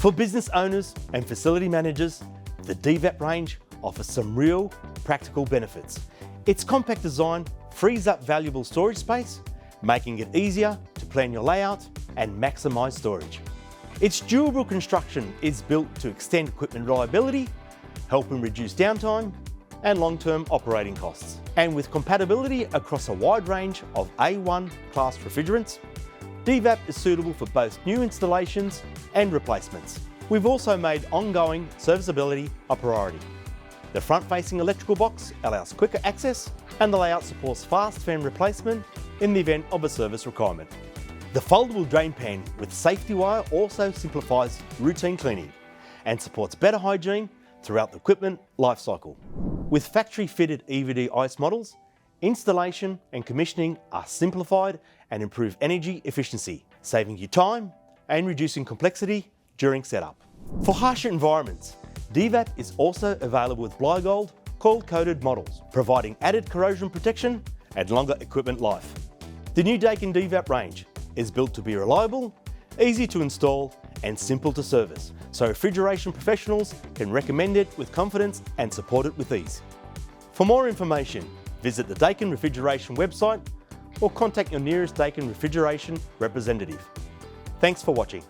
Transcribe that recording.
For business owners and facility managers, the DeVap range offers some real practical benefits. Its compact design frees up valuable storage space, making it easier to plan your layout and maximise storage. Its durable construction is built to extend equipment reliability, helping reduce downtime and long-term operating costs. And with compatibility across a wide range of A1 class refrigerants, DeVap is suitable for both new installations and replacements. We've also made ongoing serviceability a priority. The front-facing electrical box allows quicker access, and the layout supports fast fan replacement in the event of a service requirement. The foldable drain pan with safety wire also simplifies routine cleaning and supports better hygiene throughout the equipment lifecycle. With factory-fitted EVD-ICE models, installation and commissioning are simplified and improve energy efficiency, saving you time and reducing complexity during setup. For harsher environments, DeVap is also available with Blygold coil-coated models, providing added corrosion protection and longer equipment life. The new Daikin DeVap range is built to be reliable, easy to install and simple to service, so refrigeration professionals can recommend it with confidence and support it with ease. For more information, visit the Daikin Refrigeration website or contact your nearest Daikin Refrigeration representative. Thanks for watching.